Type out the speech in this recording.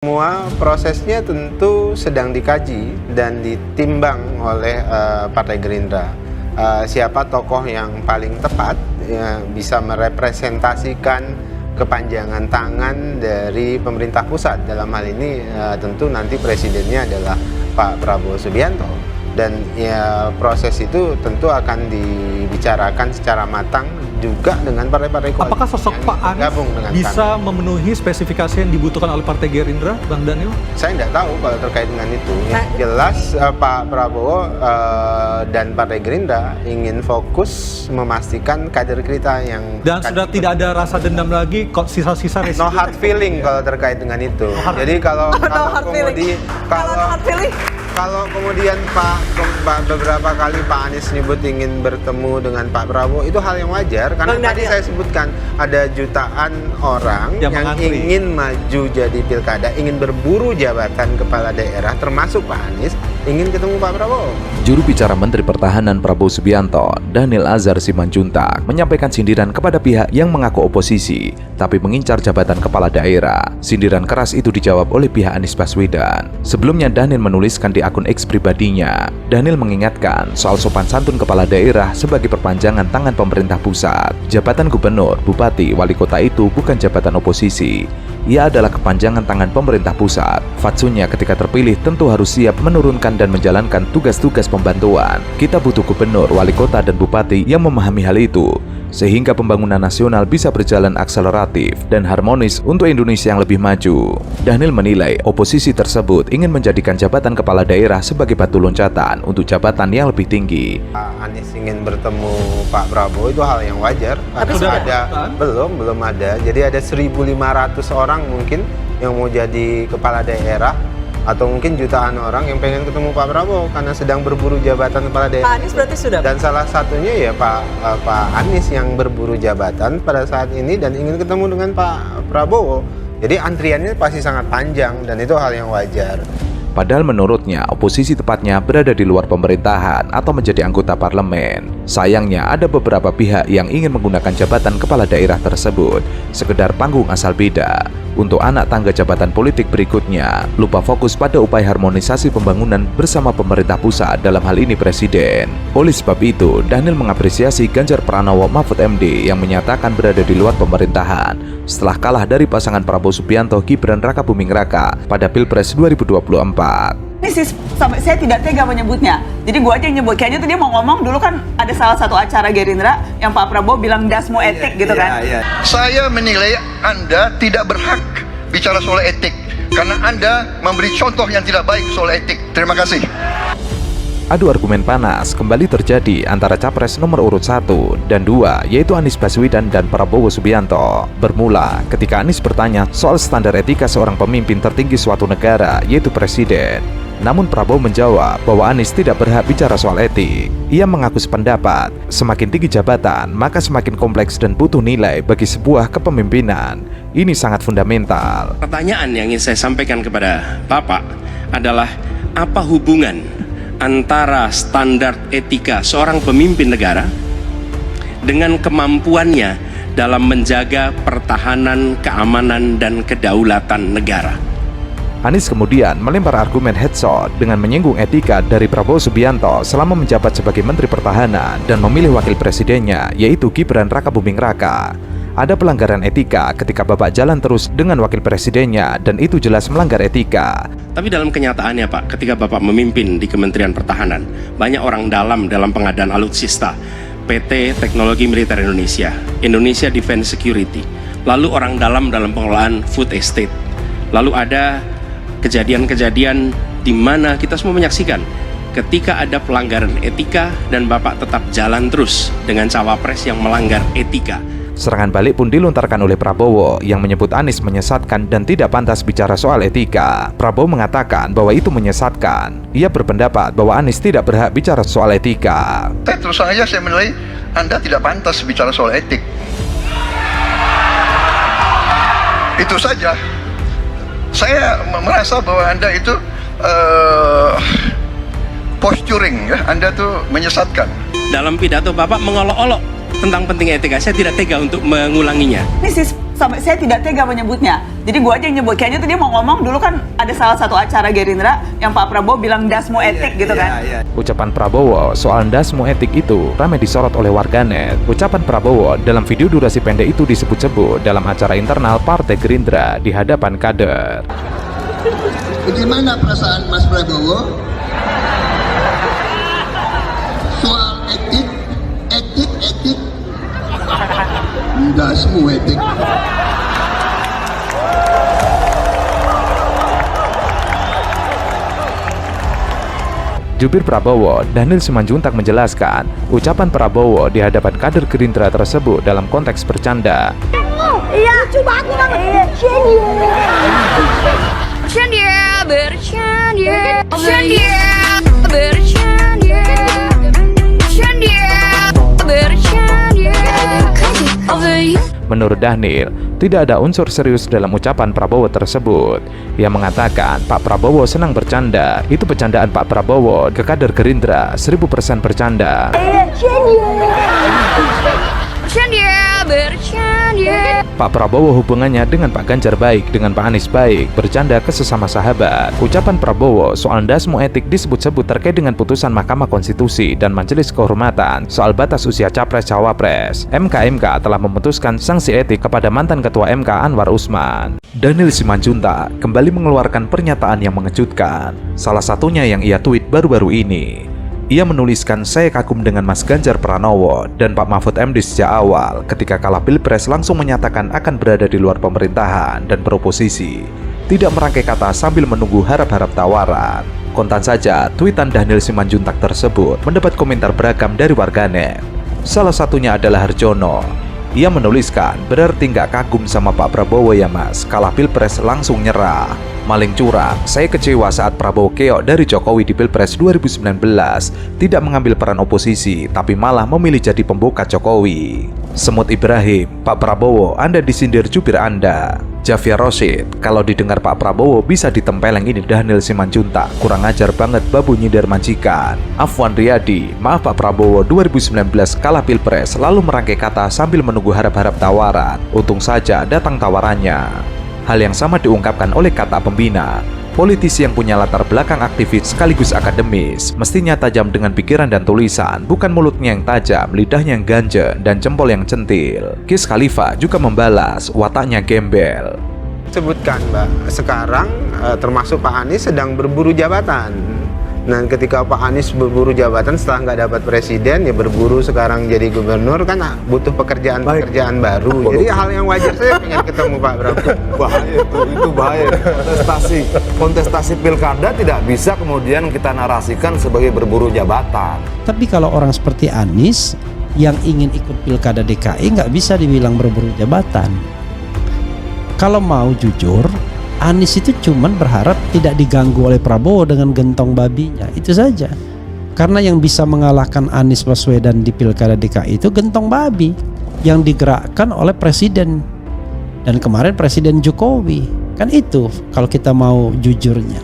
Semua prosesnya tentu sedang dikaji dan ditimbang oleh Partai Gerindra. Siapa tokoh yang paling tepat bisa merepresentasikan kepanjangan tangan dari pemerintah pusat. Dalam hal ini tentu nanti presidennya adalah Pak Prabowo Subianto. Dan ya, proses itu tentu akan dibicarakan secara matang juga dengan partai-partai koalisi. Apakah sosok Pak Anies bisa memenuhi spesifikasi yang dibutuhkan oleh Partai Gerindra, Bang Daniel? Saya tidak tahu kalau terkait dengan itu. Yang jelas Pak Prabowo dan Partai Gerindra ingin fokus memastikan kader kita yang... Dan sudah tidak ada rasa dendam lagi, kok sisa-sisa no hard feeling kalau terkait dengan itu. Jadi kalau kemudian beberapa kali Pak Anies nyebut ingin bertemu dengan Pak Prabowo, itu hal yang wajar karena tadi saya sebutkan ada jutaan orang yang ingin maju jadi pilkada, ingin berburu jabatan kepala daerah, termasuk Pak Anies ingin ketemu Pak Prabowo. Juru bicara Menteri Pertahanan Prabowo Subianto, Daniel Azhar Simanjuntak, menyampaikan sindiran kepada pihak yang mengaku oposisi tapi mengincar jabatan kepala daerah. Sindiran keras itu dijawab oleh pihak Anies Baswedan. Sebelumnya Daniel menuliskan di akun X pribadinya, Daniel mengingatkan soal sopan santun kepala daerah sebagai perpanjangan tangan pemerintah pusat. Jabatan gubernur, bupati, wali kota itu bukan jabatan oposisi. Ia adalah kepanjangan tangan pemerintah pusat. Fatsunya ketika terpilih tentu harus siap menurunkan dan menjalankan tugas-tugas pembantuan. Kita butuh gubernur, wali kota, dan bupati yang memahami hal itu, sehingga pembangunan nasional bisa berjalan akseleratif dan harmonis untuk Indonesia yang lebih maju. Daniel menilai oposisi tersebut ingin menjadikan jabatan kepala daerah sebagai batu loncatan untuk jabatan yang lebih tinggi. Pak Anies ingin bertemu Pak Prabowo itu hal yang wajar. Tapi sudah ada? Belum ada. Jadi ada 1.500 orang mungkin yang mau jadi kepala daerah, atau mungkin jutaan orang yang pengen ketemu Pak Prabowo karena sedang berburu jabatan kepala daerah. Pak Anies berarti sudah. Dan salah satunya ya Pak Anies yang berburu jabatan pada saat ini dan ingin ketemu dengan Pak Prabowo. Jadi antriannya pasti sangat panjang dan itu hal yang wajar. Padahal menurutnya oposisi tepatnya berada di luar pemerintahan atau menjadi anggota parlemen. Sayangnya ada beberapa pihak yang ingin menggunakan jabatan kepala daerah tersebut sekedar panggung asal beda untuk anak tangga jabatan politik berikutnya, lupa fokus pada upaya harmonisasi pembangunan bersama pemerintah pusat, dalam hal ini presiden. Oleh sebab itu, Daniel mengapresiasi Ganjar Pranowo Mahfud MD yang menyatakan berada di luar pemerintahan setelah kalah dari pasangan Prabowo Subianto Gibran Rakabuming Raka pada Pilpres 2024. Ini sih sampai saya tidak tega menyebutnya. Jadi gua aja yang nyebut. Kayaknya tuh dia mau ngomong dulu kan ada salah satu acara Gerindra yang Pak Prabowo bilang dasmu etik gitu kan. Saya menilai Anda tidak berhak bicara soal etik karena Anda memberi contoh yang tidak baik soal etik. Terima kasih. Adu argumen panas kembali terjadi antara capres nomor urut 1 dan 2, yaitu Anies Baswedan dan Prabowo Subianto. Bermula ketika Anies bertanya soal standar etika seorang pemimpin tertinggi suatu negara, yaitu presiden. Namun Prabowo menjawab bahwa Anies tidak berhak bicara soal etik. Ia mengaku sependapat, semakin tinggi jabatan, maka semakin kompleks dan butuh nilai bagi sebuah kepemimpinan. Ini sangat fundamental. Pertanyaan yang ingin saya sampaikan kepada Bapak adalah, apa hubungan antara standar etika seorang pemimpin negara dengan kemampuannya dalam menjaga pertahanan, keamanan, dan kedaulatan negara? Anies kemudian melempar argumen headshot dengan menyinggung etika dari Prabowo Subianto selama menjabat sebagai Menteri Pertahanan dan memilih wakil presidennya, yaitu Gibran Rakabuming Raka. Ada pelanggaran etika ketika Bapak jalan terus dengan wakil presidennya dan itu jelas melanggar etika. Tapi dalam kenyataannya Pak, ketika Bapak memimpin di Kementerian Pertahanan, banyak orang dalam pengadaan alutsista, PT Teknologi Militer Indonesia, Indonesia Defense Security, lalu orang dalam pengelolaan food estate, lalu ada kejadian-kejadian di mana kita semua menyaksikan ketika ada pelanggaran etika dan Bapak tetap jalan terus dengan cawapres yang melanggar etika. Serangan balik pun dilontarkan oleh Prabowo yang menyebut Anies menyesatkan dan tidak pantas bicara soal etika. Prabowo mengatakan bahwa itu menyesatkan. Ia berpendapat bahwa Anies tidak berhak bicara soal etika. Terus saja saya menilai Anda tidak pantas bicara soal etik. Itu saja. Saya merasa bahwa Anda itu posturing, ya. Anda tuh menyesatkan. Dalam pidato Bapak mengolok-olok tentang pentingnya etika, saya tidak tega untuk mengulanginya. Ini sih sampai saya tidak tega menyebutnya. Jadi gue aja yang nyebut. Kayaknya tuh dia mau ngomong dulu kan ada salah satu acara Gerindra yang Pak Prabowo bilang dasmu etik gitu kan. Ucapan Prabowo soal dasmu etik itu ramai disorot oleh warganet. Ucapan Prabowo dalam video durasi pendek itu disebut-sebut dalam acara internal Partai Gerindra di hadapan kader. Bagaimana perasaan Mas Prabowo soal etik? Enggak semua etik. Jubir Prabowo, Dhanil Simanjuntak menjelaskan, ucapan Prabowo di hadapan kader Gerindra tersebut dalam konteks bercanda. Iya, coba aku banget. Menurut Dhanil, tidak ada unsur serius dalam ucapan Prabowo tersebut. Ia mengatakan Pak Prabowo senang bercanda. Itu bercandaan Pak Prabowo ke kader Gerindra 1000% bercanda. Pak Prabowo hubungannya dengan Pak Ganjar baik, dengan Pak Anies baik, bercanda ke sesama sahabat. Ucapan Prabowo soal dasmu etik disebut-sebut terkait dengan putusan Mahkamah Konstitusi dan Majelis Kehormatan soal batas usia Capres-Cawapres. MK telah memutuskan sanksi etik kepada mantan Ketua MK Anwar Usman. Dhanil Simanjuntak kembali mengeluarkan pernyataan yang mengejutkan. Salah satunya yang ia tweet baru-baru ini. Ia menuliskan, saya kagum dengan Mas Ganjar Pranowo dan Pak Mahfud MD sejak awal ketika kalah Pilpres langsung menyatakan akan berada di luar pemerintahan dan beroposisi. Tidak merangkai kata sambil menunggu harap-harap tawaran. Kontan saja, tweetan Dhanil Simanjuntak tersebut mendapat komentar beragam dari warganet. Salah satunya adalah Harjono. Ia menuliskan, berarti nggak kagum sama Pak Prabowo ya mas, kalah Pilpres langsung nyerah. Maling curang, saya kecewa saat Prabowo keok dari Jokowi di Pilpres 2019, tidak mengambil peran oposisi, tapi malah memilih jadi pembokat Jokowi. Semut Ibrahim, Pak Prabowo, Anda disindir jubir Anda. Javier Rosid, kalau didengar Pak Prabowo bisa ditempeleng ini Dhanil Simanjuntak, kurang ajar banget babu nyindir majikan. Afwan Riyadi, maaf Pak Prabowo 2019 kalah Pilpres lalu merangkai kata sambil menunggu harap-harap tawaran. Untung saja datang tawarannya. Hal yang sama diungkapkan oleh kata pembina. Politisi yang punya latar belakang aktivis sekaligus akademis mestinya tajam dengan pikiran dan tulisan, bukan mulutnya yang tajam, lidahnya yang ganjen, dan jempol yang centil. Wiz Khalifa juga membalas, wataknya gembel. Sebutkan Mbak, sekarang termasuk Pak Anies sedang berburu jabatan. Nah ketika Pak Anies berburu jabatan setelah nggak dapat presiden, ya berburu sekarang jadi gubernur, kan butuh pekerjaan-pekerjaan baru. Jadi hal yang wajar, saya pengen ketemu Pak Prabowo. Bahaya itu bahaya. Kontestasi pilkada tidak bisa kemudian kita narasikan sebagai berburu jabatan. Tapi kalau orang seperti Anies yang ingin ikut pilkada DKI nggak bisa dibilang berburu jabatan. Kalau mau jujur, Anies itu cuman berharap tidak diganggu oleh Prabowo dengan gentong babinya, itu saja. Karena yang bisa mengalahkan Anies Baswedan di pilkada DKI itu gentong babi yang digerakkan oleh presiden. Dan kemarin Presiden Jokowi, kan itu kalau kita mau jujurnya.